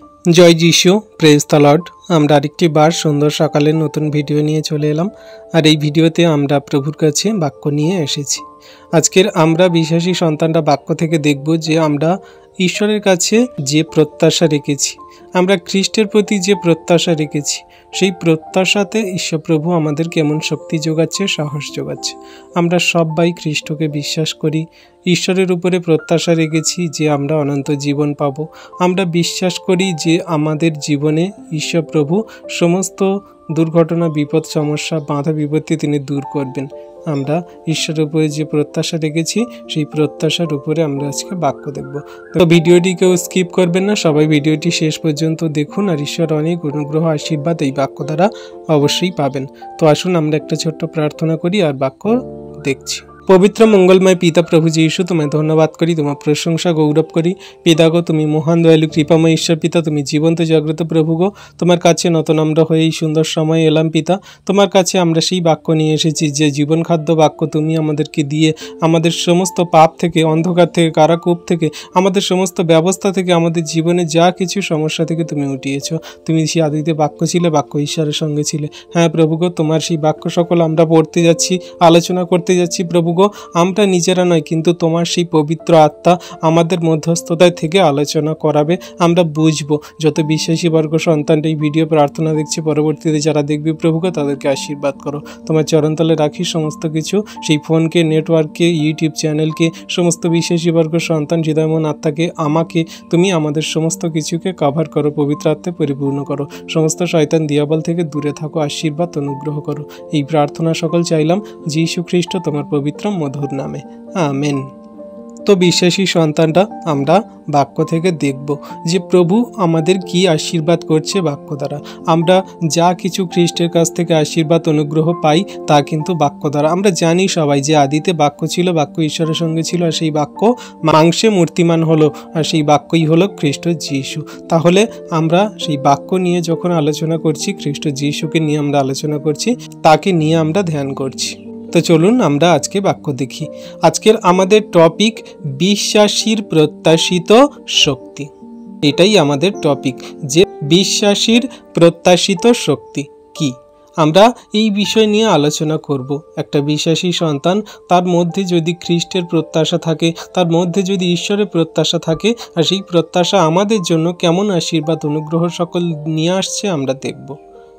जय जिशु praise the lord. আমরা আরেকটি বার সুন্দর সকালের নতুন ভিডিও নিয়ে চলে এলাম। আর এই ভিডিওতে আমরা প্রভুর কাছে বাক্য নিয়ে এসেছি। আজকের আমরা বিশ্বাসী সন্তানরা বাক্য থেকে দেখব যে আমরা ঈশ্বরের কাছে যে প্রত্যাশা রেখেছি, আমরা খ্রিস্টের প্রতি যে প্রত্যাশা রেখেছি, সেই প্রত্যাশাতে ঈশ্বর প্রভু আমাদের কেমন শক্তি যোগাচ্ছে, সাহস যোগাচ্ছে। আমরা সবাই খ্রিস্টকে বিশ্বাস করি, ঈশ্বরের উপরে প্রত্যাশা রেখেছি যে আমরা অনন্ত জীবন পাব। আমরা বিশ্বাস করি যে আমাদের জীবনে ঈশ্বর প্রভু সমস্ত দুর্ঘটনা, বিপদ, সমস্যা, বাধা বিপত্তি তিনি দূর করবেন। আমরা ঈশ্বরের উপরে যে প্রত্যাশা রেখেছি সেই প্রত্যাশার উপরে আমরা আজকে বাক্য দেখব। তো ভিডিওটি কেউ স্কিপ করবেন না, সবাই ভিডিওটি শেষ পর্যন্ত দেখুন। আর ঈশ্বর অনেক অনুগ্রহ আশীর্বাদ এই বাক্য দ্বারা অবশ্যই পাবেন। তো আসুন আমরা একটা ছোট্ট প্রার্থনা করি আর বাক্য দেখছি। পবিত্র মঙ্গলময় পিতা প্রভু যীশু, তোমায় ধন্যবাদ করি, তোমার প্রশংসা গৌরব করি। পিতা গো, তুমি মহান দয়ালু কৃপাময় ঈশ্বর পিতা, তুমি জীবন্ত জাগ্রত প্রভু গো। তোমার কাছে নতনম্র হয়ে এই সুন্দর সময় এলাম পিতা। তোমার কাছে আমরা সেই বাক্য নিয়ে এসেছি যে জীবন খাদ্য বাক্য তুমি আমাদেরকে দিয়ে আমাদের সমস্ত পাপ থেকে, অন্ধকার থেকে, কারাকূপ থেকে, আমাদের সমস্ত ব্যবস্থা থেকে, আমাদের জীবনে যা কিছু সমস্যা থেকে তুমি উঠিয়েছ। তুমি সেই আদিতে বাক্য ছিলে, বাক্য ঈশ্বরের সঙ্গে ছিলে। হ্যাঁ প্রভু গো, তোমার সেই বাক্য সকল আমরা পড়তে যাচ্ছি, আলোচনা করতে যাচ্ছি প্রভু গো। আমরা নিজেরা নয়, কিন্তু তোমার সেই পবিত্র আত্মা আমাদের মধ্যস্থতায় থেকে আলোচনা করাবে, আমরা বুঝবো। যত বিশ্বাসী বর্গ সন্তানটা এই ভিডিও প্রার্থনা দেখছি, পরবর্তীতে যারা দেখবে প্রভুকে তাদেরকে আশীর্বাদ করো। তোমার চরণতলে রাখি সমস্ত কিছু, সেই ফোনকে, নেটওয়ার্ককে, ইউটিউব চ্যানেলকে, সমস্ত বিশ্বাসী বর্গ সন্তান, হৃদয়মন আত্মাকে, আমাকে, তুমি আমাদের সমস্ত কিছুকে কভার করো, পবিত্র আত্মায় পরিপূর্ণ করো। সমস্ত শয়তান দিয়াবল থেকে দূরে থাকো, আশীর্বাদ অনুগ্রহ করো। এই প্রার্থনা সকল চাইলাম যীশু খ্রিস্ট তোমার পবিত্র মধুর নামে, আমেন। তো বিশ্বাসী সন্তানরা আমরা বাক্য থেকে দেখব যে প্রভু আমাদের কি আশীর্বাদ করছে বাক্য দ্বারা। আমরা যা কিছু খ্রিস্টের কাছ থেকে আশীর্বাদ অনুগ্রহ পাই তা কিন্তু বাক্য দ্বারা। আমরা জানি সবাই যে আদিতে বাক্য ছিল, বাক্য ঈশ্বরের সঙ্গে ছিল, আর সেই বাক্য মাংসে মূর্তিমান হলো, আর সেই বাক্যই হলো খ্রিস্ট যীশু। তাহলে আমরা সেই বাক্য নিয়ে যখন আলোচনা করছি, খ্রিস্ট যীশুকে নিয়ে আমরা আলোচনা করছি, তাকে নিয়ে আমরা ধ্যান করছি। তো চলুন আমরা আজকে বাক্য দেখি। আজকের আমাদের টপিক বিশ্বাসীর প্রত্যাশিত শক্তি। এটাই আমাদের টপিক, যে বিশ্বাসীর প্রত্যাশিত শক্তি কি। আমরা এই বিষয় নিয়ে আলোচনা করব। একটা বিশ্বাসী সন্তান, তার মধ্যে যদি খ্রিস্টের প্রত্যাশা থাকে, তার মধ্যে যদি ঈশ্বরের প্রত্যাশা থাকে, আর সেই প্রত্যাশা আমাদের জন্য কেমন আশীর্বাদ অনুগ্রহ সকল নিয়ে আসছে আমরা দেখব।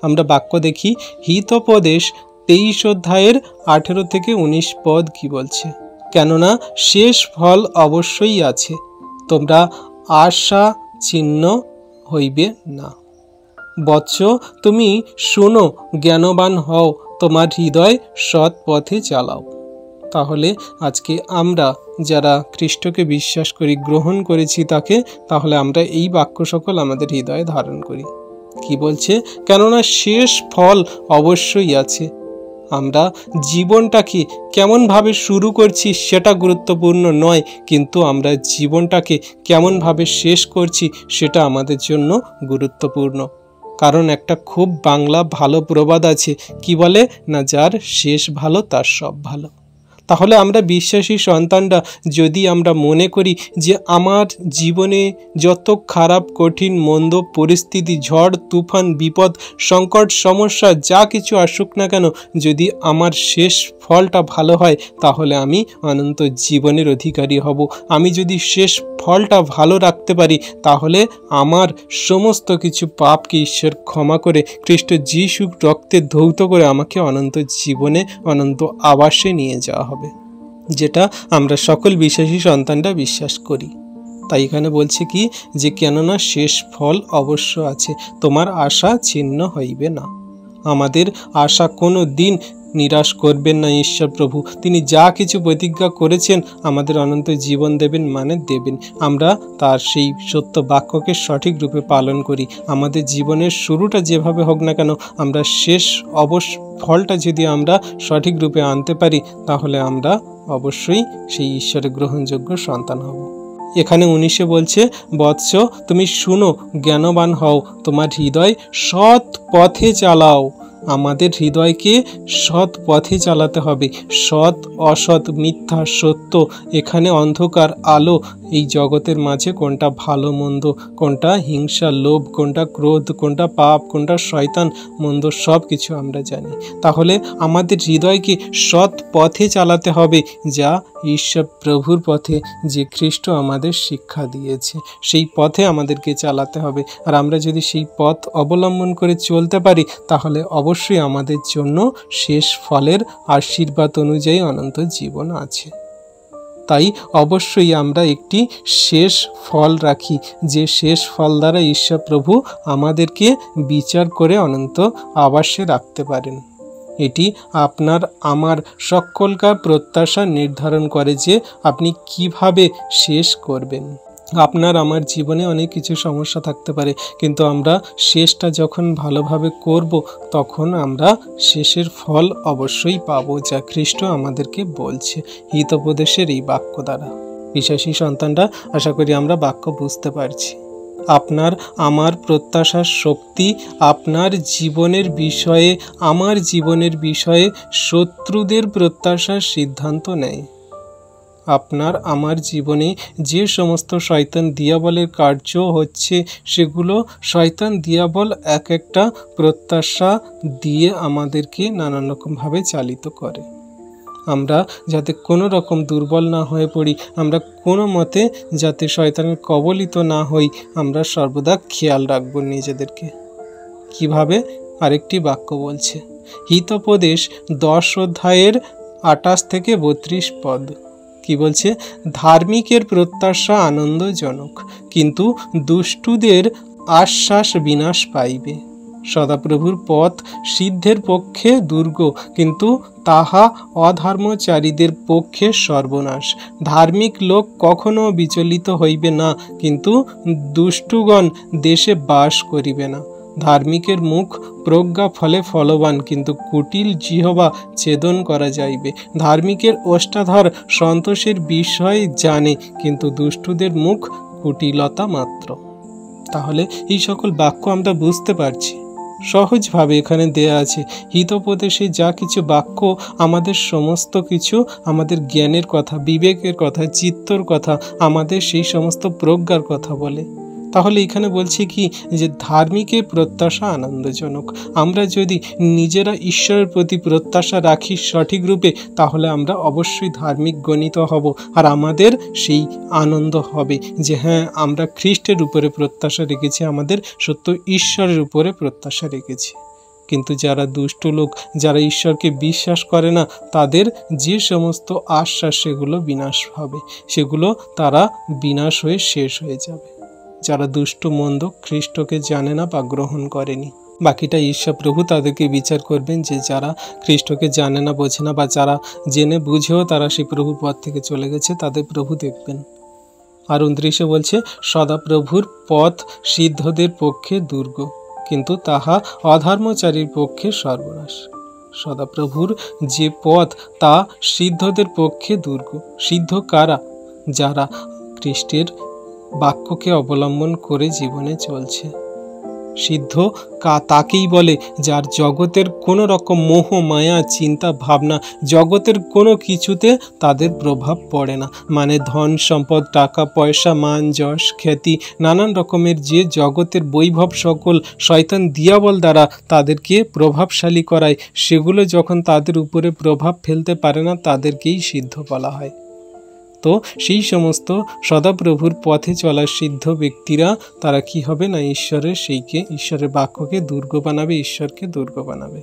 আমরা বাক্য দেখি। হিতোপদেশ 23 অধ্যায়ের 18 থেকে 19 পদ কি বলছে? কেননা শেষ ফল অবশ্যই আছে, তোমরা আশা ছিন্ন হইবে না। বৎস, তুমি শোনো, জ্ঞানবান হও, তোমার হৃদয় সৎ পথে চালাও। তাহলে আজকে আমরা যারা খ্রিস্টকে বিশ্বাস করি, গ্রহণ করেছি তাকে, তাহলে আমরা এই বাক্য সকল আমাদের হৃদয়ে ধারণ করি। কি বলছে? কেননা শেষ ফল অবশ্যই আছে। আমরা জীবনটাকে কেমনভাবে শুরু করছি সেটা গুরুত্বপূর্ণ নয়, কিন্তু আমরা জীবনটাকে কেমনভাবে শেষ করছি সেটা আমাদের জন্য গুরুত্বপূর্ণ। কারণ একটা খুব বাংলা ভালো প্রবাদ আছে, কি বলে না, যার শেষ ভালো তার সব ভালো। তাহলে আমরা বিশ্বাসী সন্তানরা যদি আমরা মনে করি যে আমার জীবনে যত খারাপ, কঠিন, মন্দ পরিস্থিতি, ঝড়, তুফান, বিপদ, সংকট, সমস্যা যা কিছু আসুক না কেন, যদি আমার শেষ ফলটা ভালো হয় তাহলে আমি অনন্ত জীবনের অধিকারী হব। আমি যদি শেষ ফলটা ভালো রাখতে পারি তাহলে আমার সমস্ত কিছু পাপকে ঈশ্বর ক্ষমা করে খ্রিস্ট যীশু রক্তে ধৌত করে আমাকে অনন্ত জীবনে, অনন্ত আবাসে নিয়ে যাওয়া হবে, যেটা আমরা সকল বিশ্বাসী সন্তানরা বিশ্বাস করি। তাই এখানে বলছে কি, যে কেননা শেষ ফল অবশ্য আছে, তোমার আশা ছিন্ন হইবে না। আমাদের আশা কোনো দিন নিরাশ করবেন না ঈশ্বর প্রভু। তিনি যা কিছু প্রতিজ্ঞা করেছেন আমাদের অনন্ত জীবন দেবেন, মানে দেবেন। আমরা তার সেই সত্য বাক্যকে সঠিক রূপে পালন করি। আমাদের জীবনের শুরুটা যেভাবে হোক না কেন, আমরা শেষ ফলটা যদি আমরা সঠিক রূপে আনতে পারি তাহলে আমরা অবশ্যই সেই ঈশ্বরের গ্রহণযোগ্য সন্তান হব। এখানে 19 বলছে, বৎস, তুমি শুনো, জ্ঞানবান হও, তোমার হৃদয় সৎ পথে চালাও। আমাদের হৃদয়কে সৎ পথে চালাতে হবে। সৎ, অসৎ, মিথ্যা, সত্য, এখানে অন্ধকার, আলো, এই জগতের মাঝে কোনটা ভালো মন্দ, কোনটা হিংসা লোভ, কোনটা ক্রোধ, কোনটা পাপ, কোনটা শয়তান মন্দ, সব কিছু আমরা জানি। তাহলে আমাদের হৃদয়কে সৎ পথে চালাতে হবে, যা ঈশ্বর প্রভুর পথে, যে খ্রিস্ট আমাদের শিক্ষা দিয়েছে, সেই পথে আমাদেরকে চালাতে হবে। আর আমরা যদি সেই পথ অবলম্বন করে চলতে পারি, তাহলে অবশ্যই আমাদের জন্য শেষ ফলের আশীর্বাদ অনুযায়ী অনন্ত জীবন আছে। তাই অবশ্যই আমরা একটি শেষ ফল রাখি, যে শেষ ফল দ্বারা ঈশ্বর প্রভু আমাদেরকে বিচার করে অনন্ত আবাসে রাখতে পারেন। এটি আপনার আমার সকলকার প্রত্যাশা নির্ধারণ করে যে আপনি কিভাবে শেষ করবেন। আপনার আমার জীবনে অনেক কিছু সমস্যা থাকতে পারে, কিন্তু আমরা শেষটা যখন ভালোভাবে করব, তখন আমরা শেষের ফল অবশ্যই পাবো, যা খ্রিস্ট আমাদেরকে বলছে হিতোপদেশের এই বাক্য দ্বারা। বিশ্বাসী সন্তানরা, আশা করি আমরা বাক্য বুঝতে পারছি। আপনার আমার প্রত্যাশার শক্তি আপনার জীবনের বিষয়ে, আমার জীবনের বিষয়ে শত্রুদের প্রত্যাশার সিদ্ধান্ত নেয়। আপনার আমার জীবনে যে সমস্ত শয়তান দিয়াবলের কার্য হচ্ছে, সেগুলো শয়তান দিয়াবল এক একটা প্রত্যাশা দিয়ে আমাদেরকে নানান রকমভাবে চালিত করে। আমরা যাতে কোনো রকম দুর্বল না হয়ে পড়ি, আমরা কোনো মতে যাতে শয়তানের কবলিত না হই, আমরা সর্বদা খেয়াল রাখব নিজেদেরকে। কিভাবে? আরেকটি বাক্য বলছে, হিতোপদেশ 10 অধ্যায়ের 28 থেকে 32 পদ। কি বলছে? ধার্মিকের প্রত্যাশা আনন্দজনক, কিন্তু দুষ্টুদের আশ্বাস বিনাশ পাইবে। সদাপ্রভুর পথ সিদ্ধের পক্ষে দুর্গ, কিন্তু তাহা অধর্মচারীদের পক্ষে সর্বনাশ। ধার্মিক লোক কখনো বিচলিত হইবে না, কিন্তু দুষ্টুগণ দেশে বাস করিবে না। ধার্মিকের মুখ প্রজ্ঞা ফলে ফলবান, কিন্তু কুটিল জিহ্বা ছেদন করা যাইবে। ধার্মিকের ওষ্ঠাধর সন্তোষের বিষয় জানে, কিন্তু দুষ্টুদের মুখ কুটিলতা মাত্র। তাহলে এই সকল বাক্য আমরা বুঝতে পারছি সহজভাবে এখানে দেয়া আছে। হিতোপদেশে যা কিছু বাক্য আমাদের সমস্ত কিছু আমাদের জ্ঞানের কথা, বিবেকের কথা, চিত্তর কথা, আমাদের সেই সমস্ত প্রজ্ঞার কথা বলে। তাহলে এখানে বলছে কি, যে ধার্মিকের প্রত্যাশা আনন্দজনক। আমরা যদি নিজেরা ঈশ্বরের প্রতি প্রত্যাশা রাখি সঠিক রূপে, তাহলে আমরা অবশ্যই ধার্মিক গণিত হব, আর আমাদের সেই আনন্দ হবে যে হ্যাঁ, আমরা খ্রিস্টের উপরে প্রত্যাশা রেখেছি, আমাদের সত্য ঈশ্বরের উপরে প্রত্যাশা রেখেছি। কিন্তু যারা দুষ্ট লোক, যারা ঈশ্বরকে বিশ্বাস করে না, তাদের যে সমস্ত আশ্বাস, সেগুলো বিনাশ হবে, সেগুলো তারা বিনাশ হয়ে শেষ হয়ে যাবে। যারা দুষ্ট মন্দ, খ্রিস্টকে জানে না বা গ্রহণ করেনি, বাকিটা ঈশ্বর প্রভু তাদেরকে বিচার করবেন, যে যারা খ্রিস্টকে জানে না, বোঝে না, বা যারা জেনে বুঝেও তারা সেই প্রভুর পথ থেকে চলে গেছে, তাদের প্রভু দেখবেন। আর 29 বলছে, সদাপ্রভুর পথ সিদ্ধদের পক্ষে দুর্গ, কিন্তু তাহা অধর্মচারীর পক্ষে সর্বনাশ। সদাপ্রভুর যে পথ, তা সিদ্ধদের পক্ষে দুর্গ। সিদ্ধ কারা? যারা খ্রিস্টের বাক্যকে অবলম্বন করে জীবনে চলছে। সিদ্ধ তাকেই বলে যার জগতের কোনো রকম মোহ মায়া চিন্তা ভাবনা, জগতের কোনো কিছুতে তাদের প্রভাব পড়ে না। মানে ধন সম্পদ, টাকা পয়সা, মান যশ খ্যাতি, নানান রকমের যে জগতের বৈভব সকল শয়তান দিয়াবল দ্বারা তাদেরকে প্রভাবশালী করায়, সেগুলো যখন তাদের উপরে প্রভাব ফেলতে পারে না, তাদেরকেই সিদ্ধ বলা হয়। তো সেই সমস্ত সদাপ্রভুর পথে চলা সিদ্ধ ব্যক্তিরা, তারা কি হবে না, ঈশ্বরের বাক্যকে দুর্গ বানাবে, ঈশ্বরকে দুর্গ বানাবে।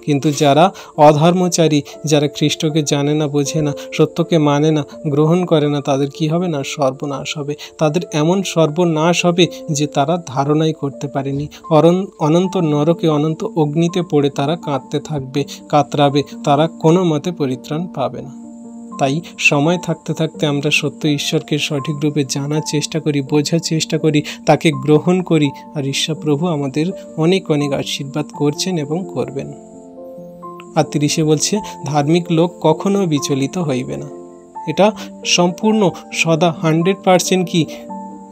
কিন্তু যারা অধর্মচারী, যারা খ্রিস্টকে জানে না, বোঝে না, সত্যকে মানে না, গ্রহণ করে না, তাদের কি হবে না, সর্বনাশ হবে। তাদের এমন সর্বনাশ হবে যে তারা ধারণাই করতে পারেনি। অনন্ত নরকে, অনন্ত অগ্নিতে পড়ে তারা কাঁদতে থাকবে, কাতরাবে, তারা কোনো মতে পরিত্রাণ পাবে না। তাই সময় থাকতে থাকতে আমরা সত্য ঈশ্বরকে সঠিক রূপে জানার চেষ্টা করি, বোঝার চেষ্টা করি, তাকে গ্রহণ করি, আর ঈশ্বর প্রভু আমাদের অনেক অনেক আশীর্বাদ করছেন এবং করবেন। আর 30 বলছে, ধার্মিক লোক কখনো বিচলিত হইবে না। এটা সম্পূর্ণ সদা 100% কি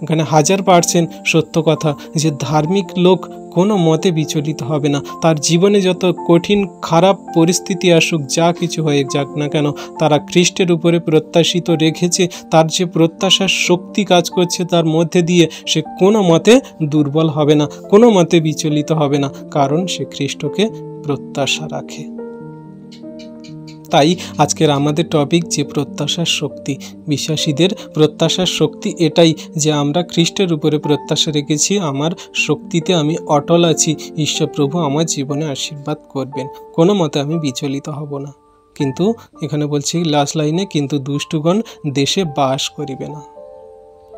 এখানে 1000% সত্য কথা যে ধার্মিক লোক কোনো মতে বিচলিত হবে না। তার জীবনে যত কঠিন খারাপ পরিস্থিতি আসুক, যা কিছু হয়ে যাক না কেন, তারা খ্রিস্টের উপরে প্রত্যাশিত রেখেছে। তার যে প্রত্যাশার শক্তি কাজ করছে তার মধ্যে দিয়ে সে কোনো মতে দুর্বল হবে না, কোনো মতে বিচলিত হবে না, কারণ সে খ্রিস্টকে প্রত্যাশা রাখে। তাই আজকের আমাদের টপিক যে প্রত্যাশার শক্তি। বিশ্বাসীদের প্রত্যাশার শক্তি এটাই যে আমরা খ্রিস্টের উপরে প্রত্যাশা রেখেছি, আমার শক্তিতে আমি অটল আছি, ঈশ্বর প্রভু আমার জীবনে আশীর্বাদ করবেন, কোনো মতে আমি বিচলিত হব না। কিন্তু এখানে বলছি লাস্ট লাইনে, কিন্তু দুষ্টগণ দেশে বাস করিবে না।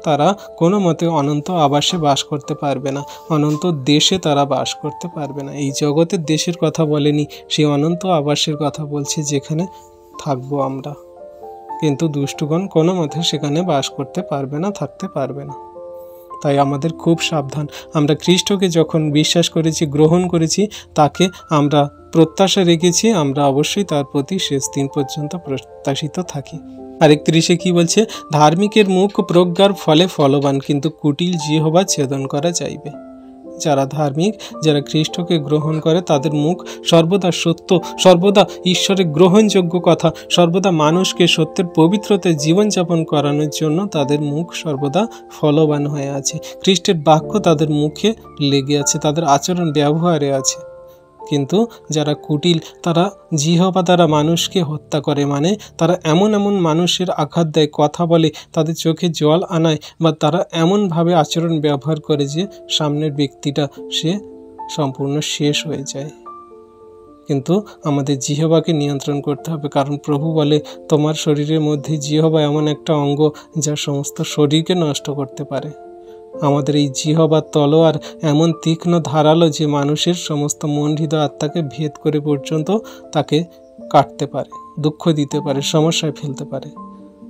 তারা কোনো মতে অনন্ত আবাসে বাস করতে পারবে না, অনন্ত দেশে তারা বাস করতে পারবে না। এই জগতের দেশের কথা বলেনি, সেই অনন্ত আবাসের কথা বলছে যেখানে থাকবো আমরা। কিন্তু দুষ্টগণ কোনো মতে সেখানে বাস করতে পারবে না, থাকতে পারবে না। তাই আমাদের খুব সাবধান। আমরা খ্রিস্টকে যখন বিশ্বাস করেছি, গ্রহণ করেছি, তাকে আমরা প্রত্যাশা রেখেছি, আমরা অবশ্যই তার প্রতি শেষ দিন পর্যন্ত প্রত্যাশিত থাকি। আর 31 কি বলছে? ধার্মিকের মুখ প্রজ্ঞার ফলে ফলবান, কিন্তু কুটিল জিহ্বা ছেদন করা যাইবে। যারা ধার্মিক, যারা খ্রিস্টকে গ্রহণ করে, তাদের মুখ সর্বদা সত্য, সর্বদা ঈশ্বরের গ্রহণযোগ্য কথা, সর্বদা মানুষকে সত্যের পবিত্রতায় জীবনযাপন করানোর জন্য তাদের মুখ সর্বদা ফলবান হয়ে আছে। খ্রিস্টের বাক্য তাদের মুখে লেগে আছে, তাদের আচরণ ব্যবহারে আছে। কিন্তু যারা কুটিল, তারা জিহ্বা দ্বারা মানুষকে হত্যা করে, মানে তারা এমন এমন মানুষের আঘাত দেয়, কথা বলে, তাদের চোখে জল আনায়, বা তারা এমনভাবে আচরণ ব্যবহার করে যে সামনের ব্যক্তিটা সে সম্পূর্ণ শেষ হয়ে যায়। কিন্তু আমাদের জিহ্বাকে নিয়ন্ত্রণ করতে হবে, কারণ প্রভু বলে তোমার শরীরের মধ্যে জিহ্বা এমন একটা অঙ্গ যা সমস্ত শরীরকে নষ্ট করতে পারে। আমাদের এই জিহ্বা তলোয়ার এমন তীক্ষ্ণ ধারালো যে মানুষের সমস্ত মন হৃদয় আত্মাকে ভেদ করে পর্যন্ত তাকে কাটতে পারে, দুঃখ দিতে পারে, সমস্যায় ফেলতে পারে।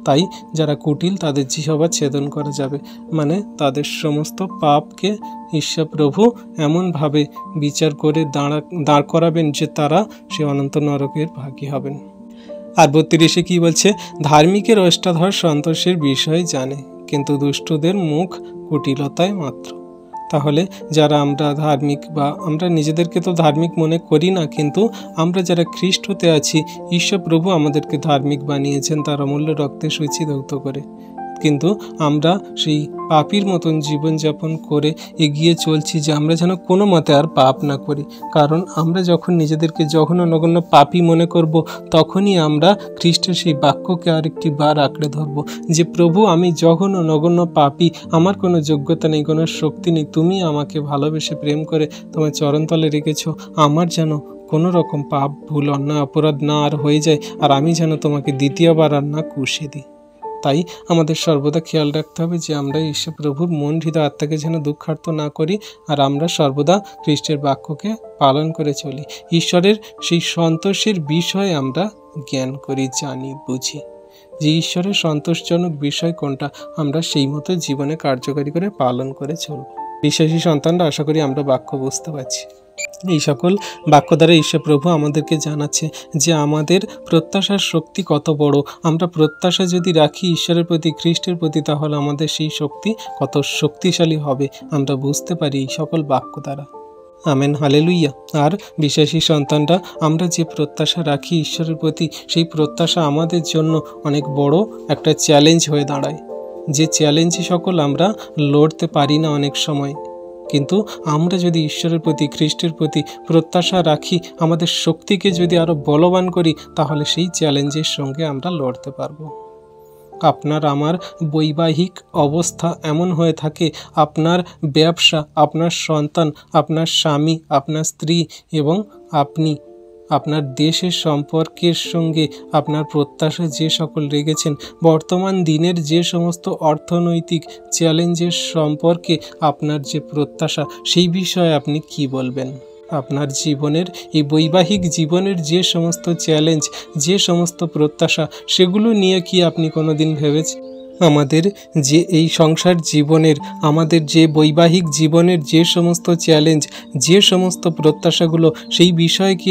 তাই যারা কুটিল তাদের জিহ্বা ছেদন করা যাবে, মানে তাদের সমস্ত পাপকে ঈশ্বর প্রভু এমনভাবে বিচার করে দাঁড় করাবেন যে তারা সে অনন্ত নরকের ভাগী হবেন। আর 32 কি বলছে? ধার্মিকের অষ্টাধর সন্তোষের বিষয় জানে, কিন্তু দুষ্টদের মুখ কুটিলতায় মাত্র। তাহলে যারা আমরা ধার্মিক, বা আমরা নিজেদেরকে তো ধার্মিক মনে করি না, কিন্তু আমরা যারা খ্রিস্টতে আছি, ঈশ্বর প্রভু আমাদেরকে ধার্মিক বানিয়েছেন তার অমূল্য রক্তে সূচিধৌত করে। কিন্তু আমরা সেই পাপীর মতন জীবনযাপন করে এগিয়ে চলছি যে আমরা যেন কোনো মতে আর পাপ না করি। কারণ আমরা যখন নিজেদেরকে জঘন্য নগণ্য পাপী মনে করব, তখনই আমরা খ্রিস্টের সেই বাক্যকে আরেকটি বার আঁকড়ে ধরব যে প্রভু, আমি জঘন্য নগণ্য পাপী, আমার কোনো যোগ্যতা নেই, কোনো শক্তি নেই, তুমি আমাকে ভালোবেসে প্রেম করে তোমার চরণতলে রেখেছো, আমার যেন কোনো রকম পাপ, ভুল, অন্যায়, অপরাধ না আর হয়ে যায়, আর আমি যেন তোমাকে দ্বিতীয়বার আর না কুশে দিই। তাই আমাদের সর্বদা খেয়াল রাখতে হবে যে আমরা ঈশ্বর প্রভুর মন হৃদয় আত্মাকে যেন দুঃখার্ত না করি, আর আমরা সর্বদা খ্রিস্টের বাক্যকে পালন করে চলি। ঈশ্বরের সেই সন্তোষের বিষয়ে আমরা জ্ঞান করি, জানি, বুঝি যে ঈশ্বরের সন্তোষজনক বিষয় কোনটা, আমরা সেই মতো জীবনে কার্যকারী করে পালন করে চলব। বিশ্বাসী সন্তানরা, আশা করি আমরা বাক্য বুঝতে পারছি। এই সকল বাক্য দ্বারা ঈশ্বর প্রভু আমাদেরকে জানাচ্ছে যে আমাদের প্রত্যাশার শক্তি কত বড়। আমরা প্রত্যাশা যদি রাখি ঈশ্বরের প্রতি, খ্রিস্টের প্রতি, তাহলে আমাদের সেই শক্তি কত শক্তিশালী হবে আমরা বুঝতে পারি এই সকল বাক্য দ্বারা। Amen, hallelujah. আর বিশ্বাসী সন্তানরা, আমরা যে প্রত্যাশা রাখি ঈশ্বরের প্রতি, সেই প্রত্যাশা আমাদের জন্য অনেক বড় একটা চ্যালেঞ্জ হয়ে দাঁড়ায়, যে চ্যালেঞ্জে সকল আমরা লড়তে পারি না অনেক সময়। কিন্তু আমরা যদি ঈশ্বরের প্রতি, খ্রিস্টের প্রতি প্রত্যাশা রাখি, আমাদের শক্তিকে যদি আরও বলবান করি, তাহলে সেই চ্যালেঞ্জের সঙ্গে আমরা লড়তে পারবো। আপনার আমার বৈবাহিক অবস্থা এমন হয়ে থাকে, আপনার ব্যবসা, আপনার সন্তান, আপনার স্বামী, আপনার স্ত্রী এবং আপনি আপনার দেশের সম্পর্কের সঙ্গে আপনার প্রত্যাশা যে সকল রেখেছেন, বর্তমান দিনের যে সমস্ত অর্থনৈতিক চ্যালেঞ্জের সম্পর্কে আপনার যে প্রত্যাশা, সেই বিষয়ে আপনি কি বলবেন? আপনার জীবনের এই বৈবাহিক জীবনের যে সমস্ত চ্যালেঞ্জ, যে সমস্ত প্রত্যাশা, সেগুলো নিয়ে কি আপনি কোনো দিন ভেবেছেন? আমাদের যে এই সংসার জীবনের, আমাদের যে বৈবাহিক জীবনের যে সমস্ত চ্যালেঞ্জ, যে সমস্ত প্রত্যাশাগুলো, সেই বিষয়ে কি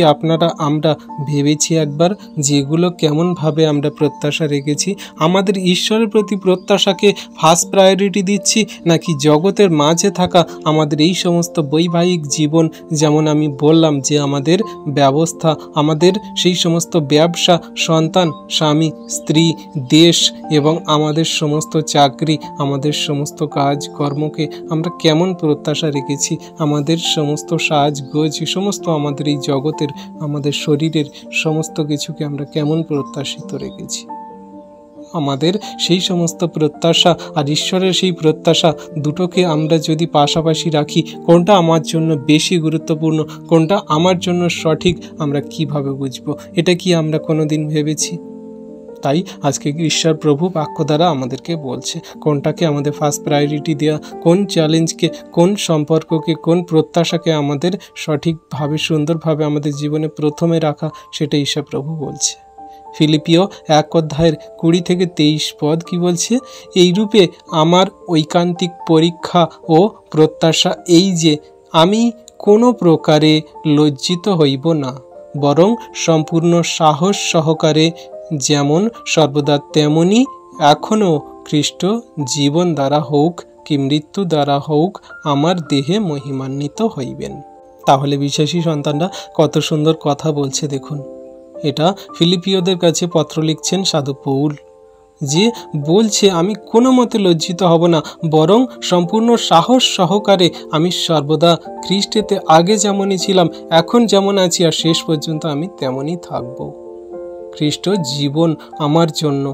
আমরা ভেবেছি একবার, যেগুলো কেমনভাবে আমরা প্রত্যাশা রেখেছি? আমাদের ঈশ্বরের প্রতি প্রত্যাশাকে ফার্স্ট প্রায়োরিটি দিচ্ছি, নাকি জগতের মাঝে থাকা আমাদের এই সমস্ত বৈবাহিক জীবন, যেমন আমি বললাম যে আমাদের ব্যবস্থা, আমাদের সেই সমস্ত ব্যবসা, সন্তান, স্বামী, স্ত্রী, দেশ এবং আমাদের সমস্ত চাকরি, আমাদের সমস্ত কাজকর্মকে আমরা কেমন প্রত্যাশা রেখেছি? আমাদের সমস্ত সাজগোজ, সমস্ত আমাদের এই জগতের, আমাদের শরীরের সমস্ত কিছুকে আমরা কেমন প্রত্যাশিত রেখেছি? আমাদের সেই সমস্ত প্রত্যাশা আর ঈশ্বরের সেই প্রত্যাশা দুটোকে আমরা যদি পাশাপাশি রাখি, কোনটা আমার জন্য বেশি গুরুত্বপূর্ণ, কোনটা আমার জন্য সঠিক, আমরা কিভাবে বুঝবো? এটা কি আমরা কোনোদিন ভেবেছি? তাই আজকে ঈশ্বর প্রভু বাক্য দ্বারা আমাদেরকে বলছে কোনটাকে আমাদের ফার্স্ট প্রায়োরিটি দেওয়া, কোন চ্যালেঞ্জকে, কোন সম্পর্ককে, কোন প্রত্যাশাকে আমাদের সঠিকভাবে, সুন্দরভাবে আমাদের জীবনে প্রথমে রাখা, সেটা ঈশ্বর প্রভু বলছে। ফিলিপিও 1:20-23 পদ কি বলছে? এইরূপে আমার ঐকান্তিক পরীক্ষা ও প্রত্যাশা এই যে আমি কোনো প্রকারে লজ্জিত হইব না, বরং সম্পূর্ণ সাহস সহকারে যেমন সর্বদা তেমনি এখনও খ্রিস্ট জীবন দ্বারা হোক কি মৃত্যু দ্বারা হোক আমার দেহে মহিমান্বিত হইবেন। তাহলে বিশ্বাসী সন্তানরা কত সুন্দর কথা বলছে দেখুন। এটা ফিলিপিওদের কাছে পত্র লিখছেন সাধু পৌল, যে বলছে আমি কোনো মতে লজ্জিত হব না, বরং সম্পূর্ণ সাহস সহকারে আমি সর্বদা খ্রিস্টেতে আগে যেমনই ছিলাম, এখন যেমন আছি, আর শেষ পর্যন্ত আমি তেমনই থাকব। খ্রিস্ট জীবন আমার জন্য,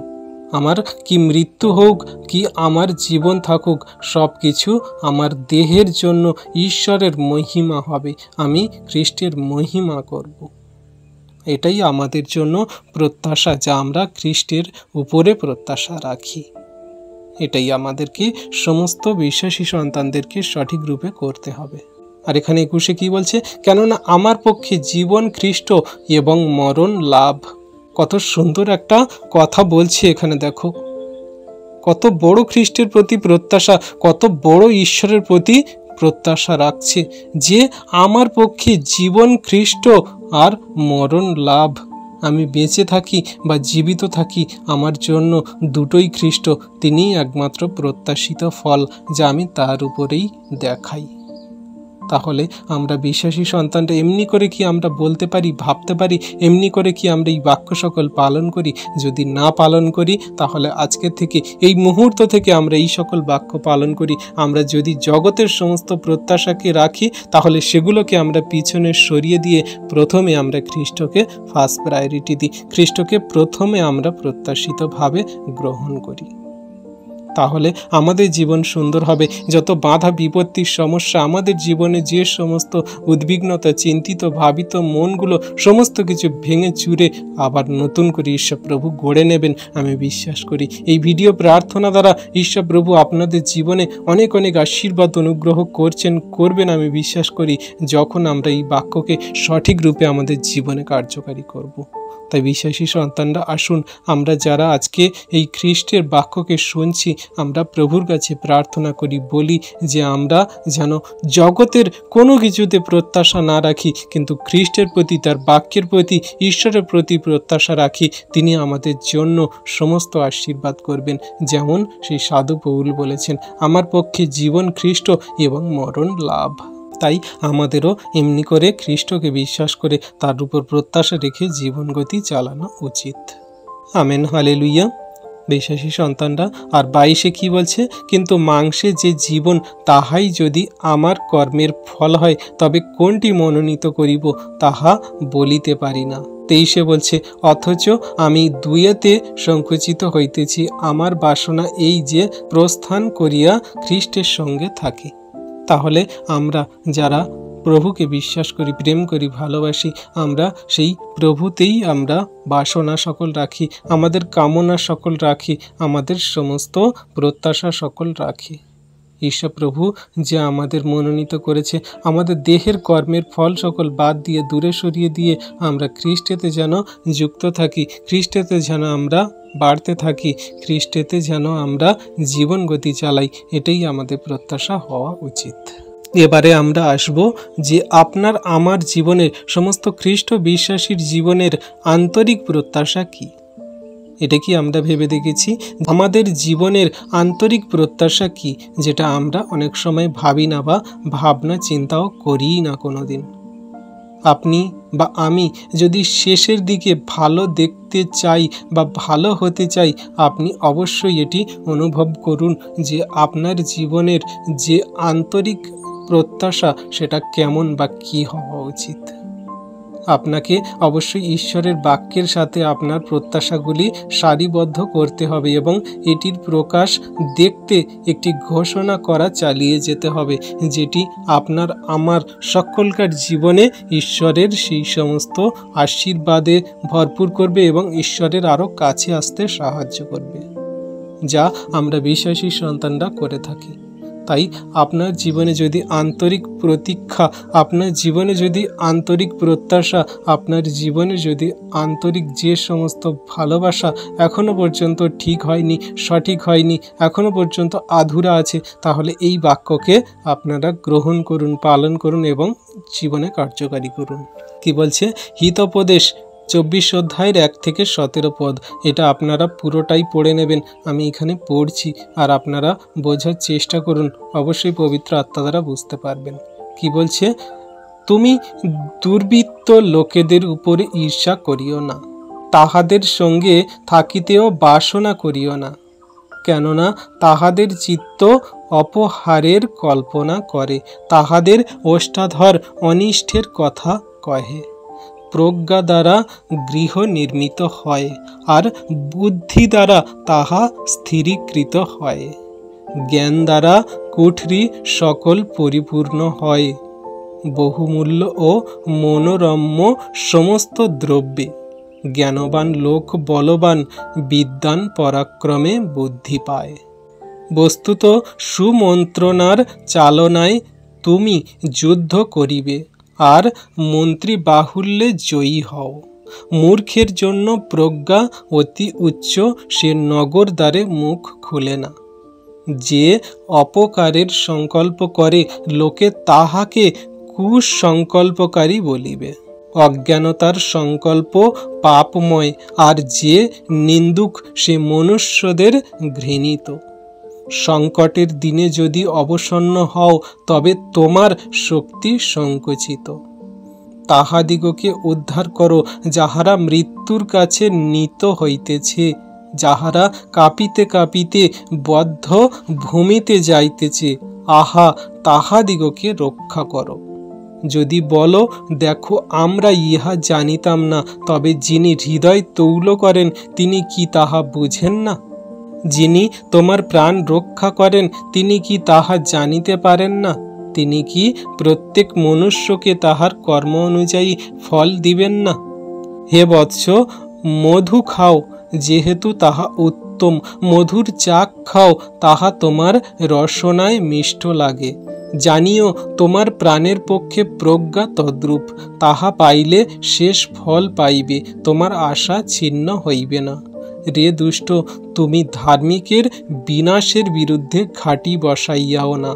আমার কি মৃত্যু হোক কি আমার জীবন থাকুক, সব কিছু আমার দেহের জন্য ঈশ্বরের মহিমা হবে, আমি খ্রিস্টের মহিমা করব। এটাই আমাদের জন্য প্রত্যাশা, যা আমরা খ্রিস্টের উপরে প্রত্যাশা রাখি। এটাই আমাদেরকে সমস্ত বিশ্বাসী সন্তানদেরকে সঠিক রূপে করতে হবে। আর এখানে 21 কি বলছে? কেননা আমার পক্ষে জীবন খ্রিস্ট এবং মরণ লাভ। কত সুন্দর একটা কথা বলছে এখানে, দেখো কত বড় খ্রিস্টের প্রতি প্রত্যাশা, কত বড় ঈশ্বরের প্রতি প্রত্যাশা রাখছে, যে আমার পক্ষে জীবন খ্রিস্ট আর মরণ লাভ। আমি বেঁচে থাকি বা জীবিত থাকি, আমার জন্য দুটোই খ্রিস্ট, তিনিই একমাত্র প্রত্যাশিত ফল, যা আমি তার উপরেই দেখাই। তাহলে আমরা বিশ্বাসী সন্তানরা এমনি করে কি আমরা বলতে পারি, ভাবতে পারি? এমনি করে কি আমরা এই বাক্য সকল পালন করি? যদি না পালন করি, তাহলে আজকে থেকে, এই মুহূর্ত থেকে আমরা এই সকল বাক্য পালন করি। আমরা যদি জগতের সমস্ত প্রত্যাশাকে রাখি, তাহলে সেগুলোকে আমরা পিছনে সরিয়ে দিয়ে প্রথমে আমরা খ্রিস্টকে ফার্স্ট প্রায়োরিটি দিই, খ্রিস্টকে প্রথমে আমরা প্রত্যাশিতভাবে গ্রহণ করি। তাহলে আমাদের জীবন সুন্দর হবে। যত বাধা বিপত্তির সমস্যা, আমাদের জীবনে যে সমস্ত উদ্বিগ্নতা, চিন্তিত ভাবিত মনগুলো, সমস্ত কিছু ভেঙে চুরে আবার নতুন করে ঈশ্বর প্রভু গড়ে নেবেন আমি বিশ্বাস করি। এই ভিডিও প্রার্থনা দ্বারা ঈশ্বর প্রভু আপনাদের জীবনে অনেক অনেক আশীর্বাদ অনুগ্রহ করবেন আমি বিশ্বাস করি, যখন আমরা এই বাক্যকে সঠিক রূপে আমাদের জীবনে কার্যকারী করব। তাই বিশ্বাসী সন্তানরা আসুন, আমরা যারা আজকে এই খ্রিস্টের বাক্যকে শুনছি, আমরা প্রভুর কাছে প্রার্থনা করি, বলি যে আমরা যেন জগতের কোনো কিছুতে প্রত্যাশা না রাখি, কিন্তু খ্রিস্টের প্রতি, তার বাক্যের প্রতি, ঈশ্বরের প্রতি প্রত্যাশা রাখি। তিনি আমাদের জন্য সমস্ত আশীর্বাদ করবেন, যেমন সেই সাধু পৌল বলেছেন, আমার পক্ষে জীবন খ্রিস্ট এবং মরণ লাভ। তাই আমাদেরও এমনি করে খ্রিস্টকে বিশ্বাস করে তার উপর প্রত্যাশা রেখে জীবনগতি চালানো উচিত। Amen, hallelujah. বিশ্বাসী সন্তানরা আর 22 কি বলছে? কিন্তু মাংসে যে জীবন, তাহাই যদি আমার কর্মের ফল হয়, তবে কোনটি মনোনীত করিব তাহা বলিতে পারি না। 23 বলছে, অথচ আমি 2-তে সংকুচিত হইতেছি, আমার বাসনা এই যে প্রস্থান করিয়া খ্রিস্টের সঙ্গে থাকি। তাহলে আমরা যারা প্রভুকে বিশ্বাস করি, প্রেম করি, ভালোবাসি, আমরা সেই প্রভুতেই আমরা বাসনা সকল রাখি, আমাদের কামনা সকল রাখি, আমাদের সমস্ত প্রত্যাশা সকল রাখি। ঈশ্বর প্রভু যে আমাদের মনোনীত করেছে, আমাদের দেহের কর্মের ফল সকল বাদ দিয়ে, দূরে সরিয়ে দিয়ে আমরা খ্রিস্টেতে যেন যুক্ত থাকি, খ্রিস্টেতে যেন আমরা বাড়তে থাকি, খ্রিস্টেতে যেন আমরা জীবন গতি চালাই, এটাই আমাদের প্রত্যাশা হওয়া উচিত। এবারে আমরা আসব যে আপনার আমার জীবনের সমস্ত খ্রিস্ট বিশ্বাসীর জীবনের আন্তরিক প্রত্যাশা কি। এটা কি আমরা ভেবে দেখেছি আমাদের জীবনের আন্তরিক প্রত্যাশা কি, যেটা আমরা অনেক সময় ভাবি না বা ভাবনা চিন্তাও করি না কোনো দিন। আপনি বা আমি যদি শেষের দিকে ভালো দেখতে চাই বা ভালো হতে চাই, আপনি অবশ্যই এটি অনুভব করুন যে আপনার জীবনের যে আন্তরিক প্রত্যাশা সেটা কেমন বা কী হওয়া উচিত। আপনাকে অবশ্যই ঈশ্বরের বাক্যের সাথে আপনার প্রত্যাশাগুলি সারিবদ্ধ করতে হবে এবং এটির প্রকাশ দেখতে একটি ঘোষণা করা চালিয়ে যেতে হবে, যেটি আপনার আমার সকলকার জীবনে ঈশ্বরের সেই সমস্ত আশীর্বাদে ভরপুর করবে এবং ঈশ্বরের আরও কাছে আসতে সাহায্য করবে, যা আমরা বিশ্বাসী সন্তানরা করে থাকি। তাই আপনার জীবনে যদি আন্তরিক প্রতীক্ষা, আপনার জীবনে যদি আন্তরিক প্রত্যাশা, আপনার জীবনে যদি আন্তরিক যে সমস্ত ভালোবাসা এখনো পর্যন্ত ঠিক হয়নি, সঠিক হয়নি, এখনো পর্যন্ত আধুরা আছে, তাহলে এই বাক্যকে আপনারা গ্রহণ করুন, পালন করুন এবং জীবনে কার্যকারী করুন। কি বলছে? হিতোপদেশ 24 অধ্যায়ের 1 থেকে 17 পদ। এটা আপনারা পুরোটাই পড়ে নেবেন, আমি এখানে পড়ছি, আর আপনারা বোঝার চেষ্টা করুন, অবশ্যই পবিত্র আত্মা দ্বারা বুঝতে পারবেন। কি বলছে? তুমি দুর্বৃত্ত লোকেদের উপরে ঈর্ষা করিও না, তাহাদের সঙ্গে থাকিতেও বাসনা করিও না, কেননা তাহাদের চিত্ত অপহারের কল্পনা করে, তাহাদের ওষ্ঠাধর অনিষ্টের কথা কহে। প্রজ্ঞা দ্বারা গৃহ নির্মিত হয়, আর বুদ্ধি দ্বারা তাহা স্থিরীকৃত হয়। জ্ঞান দ্বারা কুঠরি সকল পরিপূর্ণ হয়, বহুমূল্য ও মনোরম্য সমস্ত দ্রব্যে। জ্ঞানবান লোক বলবান, বিদ্বান পরাক্রমে বুদ্ধি পায়। বস্তুত সুমন্ত্রণার চালনায় তুমি যুদ্ধ করিবে, আর মন্ত্রী বাহুল্যে জয়ী হও। মূর্খের জন্য প্রজ্ঞা অতি উচ্চ, সে নগর দ্বারে মুখ খুলে না। যে অপকারের সংকল্প করে, লোকে তাহাকে কুসংকল্পকারী বলিবে। অজ্ঞানতার সংকল্প পাপময়, আর যে নিন্দুক সে মনুষ্যদের ঘৃণিত। সংকটের দিনে যদি অবসন্ন হও, তবে তোমার শক্তি সংকুচিত। তাহাদিগকে উদ্ধার করো, যাহারা মৃত্যুর কাছে নীত হইতেছে, যাহারা কাঁপিতে কাঁপিতে বদ্ধ ভূমিতে যাইতেছে, আহা, তাহাদিগকে রক্ষা করো। যদি বলো, দেখো আমরা ইহা জানিতাম না, তবে যিনি হৃদয় তৌল করেন, তিনি কি তাহা বুঝেন না? যিনি তোমার প্রাণ রক্ষা করেন, তিনি কি তাহা জানিতে পারেন না? তিনি কি প্রত্যেক মনুষ্যকে তাহার কর্ম অনুযায়ী ফল দিবেন না? হে বৎস, মধু খাও, যেহেতু তাহা উত্তম, মধুর চাক খাও, তাহা তোমার রসনায় মিষ্ট লাগে। জানিও তোমার প্রাণের পক্ষে প্রজ্ঞা তদ্রূপ, তাহা পাইলে শেষ ফল পাইবে, তোমার আশা ছিন্ন হইবে না। রে দুষ্ট, তুমি ধার্মিকের বিনাশের বিরুদ্ধে ঘাঁটি বসাইয়াও না,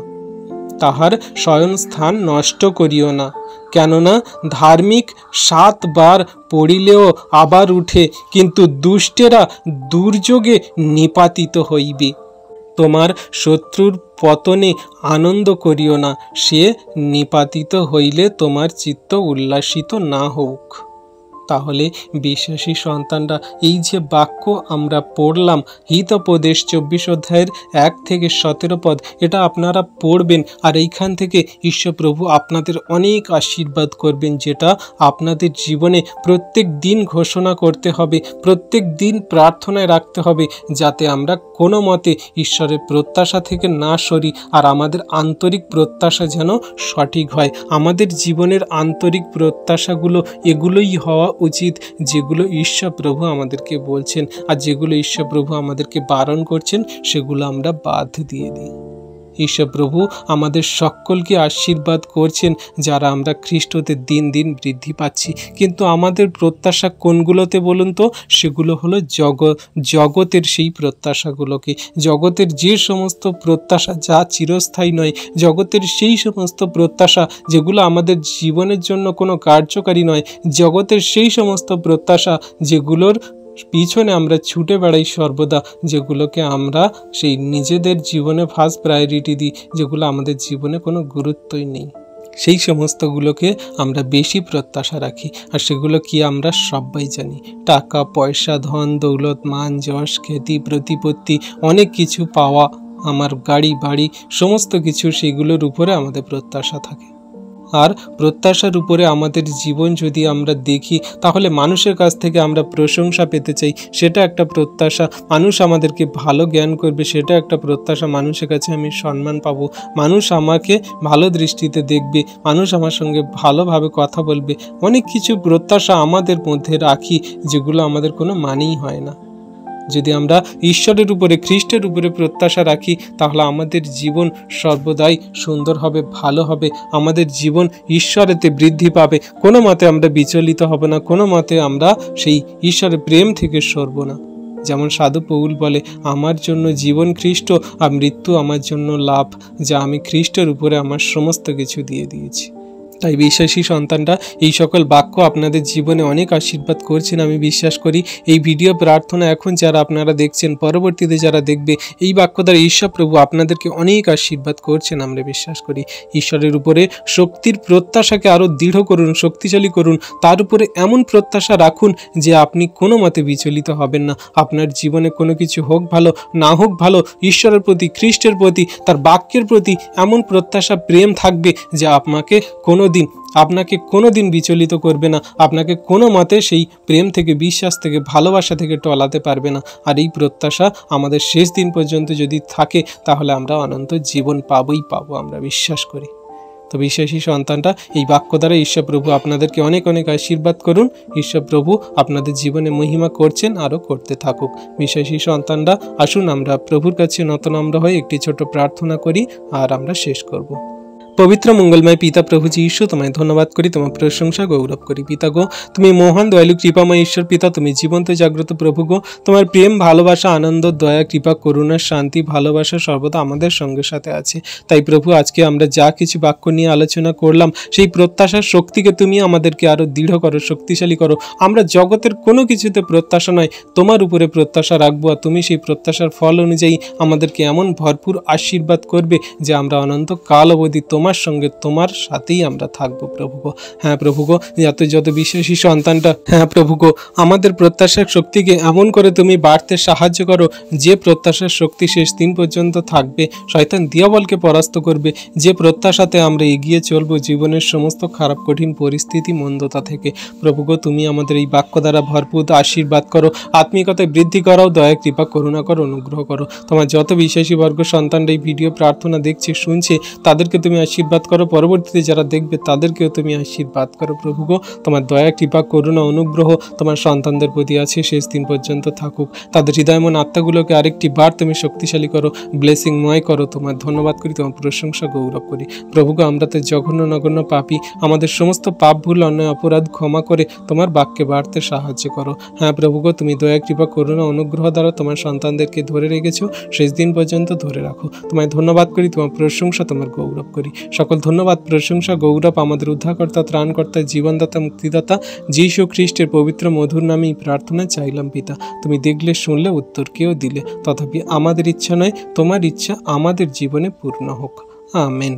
তাহার শয়নস্থান নষ্ট করিও না। কেননা ধার্মিক 7 বার পড়িলেও আবার উঠে, কিন্তু দুষ্টেরা দুর্যোগে নিপাতিত হইবে। তোমার শত্রুর পতনে আনন্দ করিও না, সে নিপাতিত হইলে তোমার চিত্ত উল্লাসিত না হোক। তাহলে বিশ্বাসী সন্তানরা, এই যে বাক্য আমরা পড়লাম, হিতোপদেশ 24 অধ্যায়ের 1 থেকে 17 পদ, এটা আপনারা পড়বেন, আর এইখান থেকে ঈশ্বর প্রভু আপনাদের অনেক আশীর্বাদ করবেন, যেটা আপনাদের জীবনে প্রত্যেক দিন ঘোষণা করতে হবে, প্রত্যেক দিন প্রার্থনায় রাখতে হবে, যাতে আমরা কোনো মতে ঈশ্বরের প্রত্যাশা থেকে না সরি, আর আমাদের আন্তরিক প্রত্যাশা যেন সঠিক হয়। আমাদের জীবনের আন্তরিক প্রত্যাশাগুলো এগুলোই হওয়া উচিত, যেগুলো ঈশ্বর প্রভু আমাদেরকে বলছেন, আর যেগুলো ঈশ্বর প্রভু আমাদেরকে বারণ করছেন সেগুলো আমরা বাদ দিয়ে দিই। ঈশ্বর প্রভু আমাদের সকলকে আশীর্বাদ করছেন যারা আমরা খ্রিস্টতে দিন দিন বৃদ্ধি পাচ্ছি। কিন্তু আমাদের প্রত্যাশা কোনগুলোতে বলুন তো? সেগুলো হলো জগতের সেই প্রত্যাশাগুলোকে, জগতের যে সমস্ত প্রত্যাশা যা চিরস্থায়ী নয়, জগতের সেই সমস্ত প্রত্যাশা যেগুলো আমাদের জীবনের জন্য কোনো কার্যকারী নয়, জগতের সেই সমস্ত প্রত্যাশা যেগুলোর পিছনে আমরা ছুটে বেড়াই সর্বদা, যেগুলোকে আমরা সেই নিজেদের জীবনে ফার্স্ট প্রায়োরিটি দিই, যেগুলো আমাদের জীবনে কোনো গুরুত্বই নেই, সেই সমস্তগুলোকে আমরা বেশি প্রত্যাশা রাখি। আর সেগুলো কি আমরা সবাই জানি, টাকা পয়সা, ধন দৌলত, মান যশ, খ্যাতি, প্রতিপত্তি, অনেক কিছু পাওয়া, আমার গাড়ি বাড়ি, সমস্ত কিছু সেগুলোর উপরে আমাদের প্রত্যাশা থাকে। আর প্রত্যাশার উপরে আমাদের জীবন যদি আমরা দেখি, তাহলে মানুষের কাছ থেকে আমরা প্রশংসা পেতে চাই, সেটা একটা প্রত্যাশা। মানুষ আমাদেরকে ভালো জ্ঞান করবে, সেটা একটা প্রত্যাশা। মানুষের কাছে আমি সম্মান পাবো, মানুষ আমাকে ভালো দৃষ্টিতে দেখবে, মানুষ আমার সঙ্গে ভালোভাবে কথা বলবে। অনেক কিছু প্রত্যাশা আমাদের মধ্যে রাখি যেগুলো আমাদের কোনো মানেই হয় না। যদি আমরা ঈশ্বরের উপরে, খ্রিস্টের উপরে প্রত্যাশা রাখি, তাহলে আমাদের জীবন সর্বদাই সুন্দর হবে, ভালো হবে। আমাদের জীবন ঈশ্বরেতে বৃদ্ধি পাবে, কোনো মতে আমরা বিচলিত হব না, কোনো মতে আমরা সেই ঈশ্বরের প্রেম থেকে সরব না। যেমন সাধু পৌল বলে, আমার জন্য জীবন খ্রিস্ট আর মৃত্যু আমার জন্য লাভ, যা আমি খ্রিস্টের উপরে আমার সমস্ত কিছু দিয়ে দিয়েছি। তাই বিশ্বাসী সন্তানরা এই সকল বাক্য আপনাদের জীবনে অনেক আশীর্বাদ করছেন আমি বিশ্বাস করি। এই ভিডিও প্রার্থনা এখন যারা আপনারা দেখছেন, পরবর্তীতে যারা দেখবে, এই বাক্য দ্বারা ঈশ্বর প্রভু আপনাদেরকে অনেক আশীর্বাদ করছেন আমরা বিশ্বাস করি। ঈশ্বরের উপরে শক্তির প্রত্যাশাকে আরও দৃঢ় করুন, শক্তিশালী করুন। তার উপরে এমন প্রত্যাশা রাখুন যে আপনি কোনো মতে বিচলিত হবেন না। আপনার জীবনে কোনো কিছু হোক ভালো, না হোক ভালো, ঈশ্বরের প্রতি, খ্রিস্টের প্রতি, তার বাক্যের প্রতি এমন প্রত্যাশা, প্রেম থাকবে যে আপনাকে কোনো দিন বিচলিত করবে না, আপনাকে কোনো মতে সেই প্রেম থেকে, বিশ্বাস থেকে, ভালোবাসা থেকে টলাতে পারবে না। আর এই প্রত্যাশা আমাদের শেষ দিন পর্যন্ত যদি থাকে, তাহলে আমরা অনন্ত জীবন পাবো আমরা বিশ্বাস করি। তো বিশ্বাসী সন্তানটা এই বাক্য দ্বারা ঈশ্বর প্রভু আপনাদেরকে অনেক অনেক আশীর্বাদ করুন। ঈশ্বর প্রভু আপনাদের জীবনে মহিমা করছেন, আরও করতে থাকুক। বিশ্বাসী সন্তানরা আসুন আমরা প্রভুর কাছে নতনম্র হয়ে একটি ছোট প্রার্থনা করি, আর আমরা শেষ করব। পবিত্র মঙ্গলময় পিতা প্রভু যীশু, তোমায় ধন্যবাদ করি, তোমার প্রশংসা গৌরব করি। পিতা গো, তুমি মহান দয়ালু কৃপাময় ঈশ্বর পিতা, তুমি জীবন্ত জাগ্রত প্রভু গো। তোমার প্রেম, ভালোবাসা, আনন্দ, দয়া, কৃপা, করুণা, শান্তি, ভালোবাসা সর্বদা আমাদের সঙ্গে সাথে আছে। তাই প্রভু, আজকে আমরা যা কিছু বাক্য নিয়ে আলোচনা করলাম, সেই প্রত্যাশার শক্তিকে তুমি আমাদেরকে আরও দৃঢ় করো, শক্তিশালী করো। আমরা জগতের কোনো কিছুতে প্রত্যাশা নয়, তোমার উপরে প্রত্যাশা রাখবো। আর তুমি সেই প্রত্যাশার ফল অনুযায়ী আমাদেরকে এমন ভরপুর আশীর্বাদ করবে যে আমরা অনন্ত কাল অবধি তোমার সঙ্গে, তোমার সাথেই আমরা থাকবো প্রভু গো। হ্যাঁ প্রভু গো, যত বিশ্বাসী সন্তানটা, হ্যাঁ প্রভু গো, আমাদের প্রত্যাশার শক্তিকে এমন করে তুমি বাড়তে সাহায্য করো যে প্রত্যাশার শক্তি শেষ দিন পর্যন্ত থাকবে, শয়তান দিয়াবলকে পরাস্ত করবে। যে প্রত্যাশাতে আমরা এগিয়ে চলবো জীবনের সমস্ত খারাপ কঠিন পরিস্থিতি, মন্দতা থেকে। প্রভু গো, তুমি আমাদের এই বাক্য দ্বারা ভরপুর আশীর্বাদ করো, আত্মিকতায় বৃদ্ধি করাও, দয়া, কৃপা, করুণা করো, অনুগ্রহ করো। তোমার যত বিশ্বাসী বর্গ সন্তানরা এই ভিডিও প্রার্থনা দেখছে, শুনছে, তাদেরকে তুমি আশীর্বাদ করো। পরবর্তীতে যারা দেখবে তাদেরকেও তুমি আশীর্বাদ করো প্রভু গো। তোমার দয়া, কৃপা, করুণা, অনুগ্রহ তোমার সন্তানদের প্রতি আছে, শেষ দিন পর্যন্ত থাকুক। তাদের হৃদয়মন আত্মাগুলোকে আরেকটি বার তুমি শক্তিশালী করো, ব্লেসিংময় করো। তোমার ধন্যবাদ করি, তোমার প্রশংসা গৌরব করি প্রভু গো। আমরা তো জঘন্য নগণ্য পাপী, আমাদের সমস্ত পাপ, ভুল, অন্যায়, অপরাধ ক্ষমা করে তোমার বাক্যে বাড়তে সাহায্য করো। হ্যাঁ প্রভু গো, তুমি দয়া, কৃপা, করুণা, অনুগ্রহ দ্বারা তোমার সন্তানদেরকে ধরে রেখেছো, শেষ দিন পর্যন্ত ধরে রাখো। তোমায় ধন্যবাদ করি, তোমার প্রশংসা, তোমার গৌরব করি। সকল ধন্যবাদ, প্রশংসা, গৌরব আমাদের উদ্ধারকর্তা, ত্রাণকর্তা, জীবনদাতা, মুক্তিদাতা যীশু খ্রিস্টের পবিত্র মধুর নামে এই প্রার্থনা চাইলাম পিতা। তুমি দেখলে, শুনলে, উত্তর কেউ দিলে। তথাপি আমাদের ইচ্ছা নয়, তোমার ইচ্ছা আমাদের জীবনে পূর্ণ হোক। আমেন।